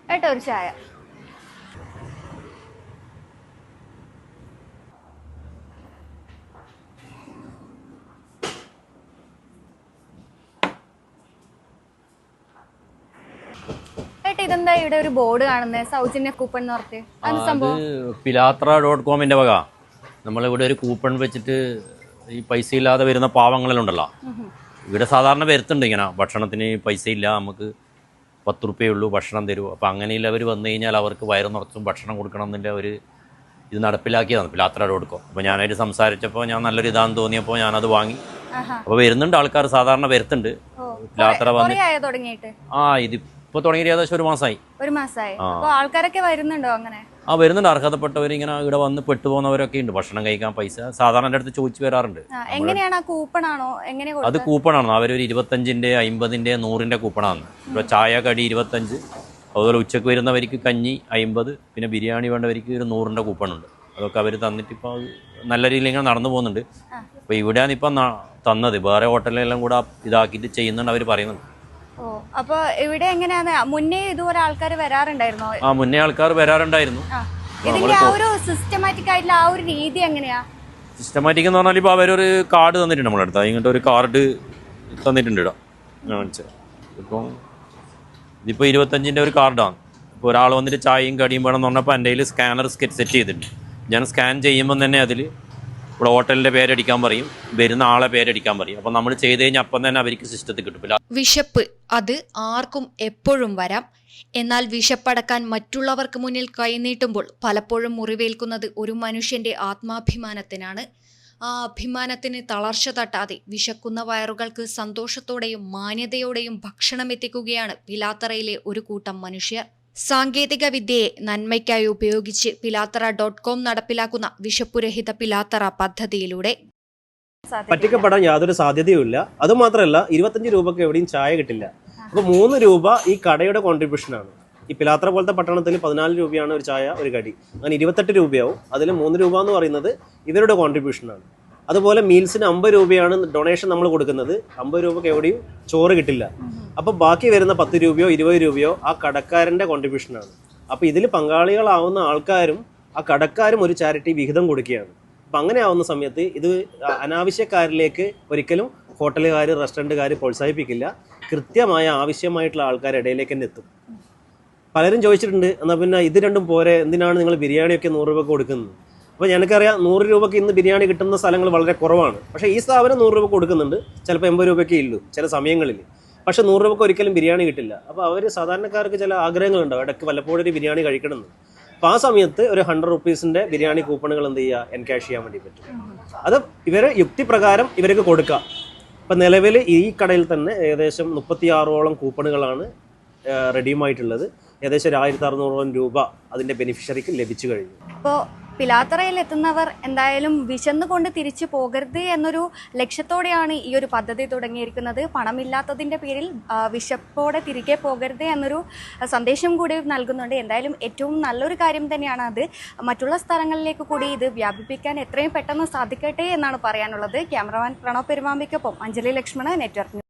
ഏട്ടാ ഒരു ചായ. ഇതെന്താ ഇവിടെ ഒരു ബോർഡ് കാണുന്നത്, സൗജന്യ കൂപ്പൺ എന്ന് പറഞ്ഞിട്ട്? അത് സംഭവം Pilatra.com വക നമ്മളിവിടെ ഒരു കൂപ്പൺ വെച്ചിട്ട് ഈ പൈസ ഇല്ലാതെ വരുന്ന പാവങ്ങളെല്ലാം ഉണ്ടല്ലോ, ഇവിടെ സാധാരണ വരുത്തുണ്ട് ഇങ്ങനെ ഭക്ഷണത്തിന് പൈസ ഇല്ല, നമുക്ക് 10 രൂപയുള്ളൂ ഭക്ഷണം തരൂ. അപ്പോൾ അങ്ങനെയുള്ളവർ വന്നു കഴിഞ്ഞാൽ അവർക്ക് വയറ് നിറച്ചും ഭക്ഷണം കൊടുക്കണം എന്നതിൻ്റെ ഒരു ഇത് നടപ്പിലാക്കിയതാണ് Pilatra.com. അപ്പോൾ ഞാനായിട്ട് സംസാരിച്ചപ്പോൾ ഞാൻ നല്ലൊരു ഇതാണെന്ന് തോന്നിയപ്പോൾ ഞാനത് വാങ്ങി. അപ്പോൾ വരുന്നുണ്ട് ആൾക്കാർ, സാധാരണ വരുത്തുണ്ട്. പിലാത്ര വന്ന് ഇതിപ്പോൾ തുടങ്ങിയിട്ട് ഏകദേശം ഒരു മാസമായി. ആൾക്കാരൊക്കെ വരുന്നുണ്ടോ? അങ്ങനെ വരുന്നുണ്ട്. അർഹതപ്പെട്ടവർ ഇങ്ങനെ ഇവിടെ വന്ന് പെട്ടുപോകുന്നവരൊക്കെ ഉണ്ട്. ഭക്ഷണം കഴിക്കാൻ പൈസ സാധാരണ എൻ്റെ അടുത്ത് ചോദിച്ചു വരാറുണ്ട്. എങ്ങനെയാണ് കൂപ്പണാണോ? അത് കൂപ്പണാണ്. അവരൊരു 25-ന്റെ 50-ന്റെ 100-ന്റെ കൂപ്പണാണ്. ഇപ്പോൾ ചായ കടി 25, അതുപോലെ ഉച്ചക്ക് വരുന്നവർക്ക് കഞ്ഞി 50, പിന്നെ ബിരിയാണി വേണ്ടവർക്ക് ഒരു 100-ന്റെ കൂപ്പണുണ്ട്. അതൊക്കെ അവർ തന്നിട്ട് ഇപ്പോൾ നല്ല രീതിയിൽ ഇങ്ങനെ നടന്നു പോകുന്നുണ്ട്. അപ്പോൾ ഇവിടെയാണ് ഇപ്പം തന്നത്. വേറെ ഹോട്ടലിലെല്ലാം കൂടെ ഇതാക്കിയിട്ട് ചെയ്യുന്നുണ്ട് അവർ പറയുന്നുണ്ട്. അപ്പൊ ഇവിടെ എങ്ങനെയാണ്? മുന്നേ ഇതുപോലെ ആൾക്കാർ വരാറുണ്ടായിരുന്നോ? മുന്നേ ആൾക്കാർ വരാറുണ്ടായിരുന്നു. ഇതിന്റെ ആ ഒരു സിസ്റ്റമാറ്റിക് ആയിട്ടുള്ള ആ ഒരു രീതി എങ്ങനെയാ? സിസ്റ്റമാറ്റിക് എന്ന് പറഞ്ഞാൽ ഇപ്പോൾ അവരൊരു കാർഡ് തന്നിട്ടുണ്ട് നമ്മുടെ അടുത്ത്. ഇങ്ങോട്ട് ഒരു കാർഡ് തന്നിട്ടുണ്ട് ഇടാം. ഇപ്പം ഇതിപ്പോൾ 25-ന്റെ ഒരു കാർഡാണ്. ഇപ്പോൾ ഒരാൾ വന്നിട്ട് ചായയും കടിയും വേണമെന്ന് പറഞ്ഞപ്പോൾ എൻ്റെ കയ്യിൽ സ്കാനർ സെറ്റ് ചെയ്തിട്ടുണ്ട്. ഞാൻ സ്കാൻ ചെയ്യുമ്പോൾ തന്നെ അതിൽ ഇവിടെ ഹോട്ടലിൻ്റെ പേരടിക്കാൻ പറയും, വരുന്ന ആളെ പേരടിക്കാൻ പറയും. അപ്പം നമ്മൾ ചെയ്ത് കഴിഞ്ഞാൽ അപ്പം തന്നെ അവർക്ക് സിസ്റ്റത്തിൽ കിട്ടും. വിശപ്പ് അത് ആർക്കും എപ്പോഴും വരാം. എന്നാൽ വിശപ്പടക്കാൻ മറ്റുള്ളവർക്ക് മുന്നിൽ കൈനീട്ടുമ്പോൾ പലപ്പോഴും മുറിവേൽക്കുന്നത് ഒരു മനുഷ്യന്റെ ആത്മാഭിമാനത്തിനാണ്. ആ അഭിമാനത്തിന് തളർച്ച തട്ടാതെ വിശക്കുന്ന വയറുകൾക്ക് സന്തോഷത്തോടെയും മാന്യതയോടെയും ഭക്ഷണം എത്തിക്കുകയാണ് പിലാത്തറയിലെ ഒരു കൂട്ടം മനുഷ്യർ. സാങ്കേതിക വിദ്യയെ നന്മയ്ക്കായി ഉപയോഗിച്ച് Pilatra.com നടപ്പിലാക്കുന്ന വിശപ്പുരഹിത പിലാത്തറ പദ്ധതിയിലൂടെ പറ്റിക്കപ്പെടാൻ യാതൊരു സാധ്യതയുമില്ല. അതുമാത്രമല്ല 25 രൂപക്ക് എവിടെയും ചായ കിട്ടില്ല. അപ്പോൾ 3 രൂപ ഈ കടയുടെ കോൺട്രിബ്യൂഷനാണ്. ഈ പിലാത്ര പോലത്തെ പട്ടണത്തിൽ 14 രൂപയാണ് ഒരു ചായ ഒരു കടി, അങ്ങനെ 28 രൂപയാവും. അതിൽ 3 രൂപ എന്ന് പറയുന്നത് ഇവരുടെ കോൺട്രിബ്യൂഷനാണ്. അതുപോലെ മീൽസിന് 50 രൂപയാണ് ഡൊണേഷൻ നമ്മൾ കൊടുക്കുന്നത്. 50 രൂപക്ക് എവിടെയും ചോറ് കിട്ടില്ല. അപ്പോൾ ബാക്കി വരുന്ന 10 രൂപയോ 20 രൂപയോ ആ കടക്കാരൻ്റെ കോൺട്രിബ്യൂഷനാണ്. അപ്പോൾ ഇതിൽ പങ്കാളികളാവുന്ന ആൾക്കാരും ആ കടക്കാരും ഒരു ചാരിറ്റി വിഹിതം കൊടുക്കുകയാണ്. അപ്പം അങ്ങനെ ആവുന്ന സമയത്ത് ഇത് അനാവശ്യക്കാരിലേക്ക് ഒരിക്കലും ഹോട്ടലുകാർ റെസ്റ്റോറൻറ്റുകാർ പ്രോത്സാഹിപ്പിക്കില്ല. കൃത്യമായ ആവശ്യമായിട്ടുള്ള ആൾക്കാരുടെ ഇടയിലേക്ക് തന്നെ എത്തും. പലരും ചോദിച്ചിട്ടുണ്ട്, എന്നാൽ പിന്നെ ഇത് രണ്ടും പോരെ, എന്തിനാണ് നിങ്ങൾ ബിരിയാണിയൊക്കെ 100 രൂപ കൊടുക്കുന്നത്? അപ്പോൾ ഞങ്ങൾക്കറിയാം 100 രൂപയ്ക്ക് ഇന്ന് ബിരിയാണി കിട്ടുന്ന സ്ഥലങ്ങൾ വളരെ കുറവാണ്. പക്ഷേ ഈ സ്ഥാപനം 100 രൂപ കൊടുക്കുന്നുണ്ട്. ചിലപ്പോൾ 80 രൂപയ്ക്കേ ഉള്ളൂ ചില സമയങ്ങളിൽ. പക്ഷേ 100 രൂപയ്ക്ക് ഒരിക്കലും ബിരിയാണി കിട്ടില്ല. അപ്പോൾ അവർ സാധാരണക്കാർക്ക് ചില ആഗ്രഹങ്ങളുണ്ടാവും, ഇടയ്ക്ക് വല്ലപ്പോഴും ഒരു ബിരിയാണി കഴിക്കണമെന്ന്. അപ്പോൾ ആ സമയത്ത് ഒരു 100 റുപ്പീസിൻ്റെ ബിരിയാണി കൂപ്പണുകൾ എന്ത് ചെയ്യുക, എൻകാഷ് ചെയ്യാൻ വേണ്ടി പറ്റും. അത് ഇവരെ യുക്തിപ്രകാരം ഇവർക്ക് കൊടുക്കാം. ഇപ്പം നിലവിൽ ഈ കടയിൽ തന്നെ ഏകദേശം 36ഓളം കൂപ്പണുകളാണ് റെഡിയുമായിട്ടുള്ളത്. ഏകദേശം 1600 രൂപ അതിൻ്റെ ബെനിഫിഷ്യറിക്ക് ലഭിച്ചു കഴിഞ്ഞു. ഇപ്പോൾ പിലാത്തറയിൽ എത്തുന്നവർ എന്തായാലും വിശന്നുകൊണ്ട് തിരിച്ചു പോകരുത് എന്നൊരു ലക്ഷ്യത്തോടെയാണ് ഈ ഒരു പദ്ധതി തുടങ്ങിയിരിക്കുന്നത്. പണമില്ലാത്തതിൻ്റെ പേരിൽ വിശപ്പോടെ തിരികെ പോകരുത് എന്നൊരു സന്ദേശം കൂടി നൽകുന്നുണ്ട്. എന്തായാലും ഏറ്റവും നല്ലൊരു കാര്യം തന്നെയാണ് അത്. മറ്റുള്ള സ്ഥലങ്ങളിലേക്ക് കൂടി ഇത് വ്യാപിപ്പിക്കാൻ എത്രയും പെട്ടെന്ന് സാധിക്കട്ടെ എന്നാണ് പറയാനുള്ളത്. ക്യാമറമാൻ പ്രണവ് പെരുമാമ്പയ്ക്കൊപ്പം അഞ്ജലി ലക്ഷ്മണ, നെറ്റ്വർക്ക്.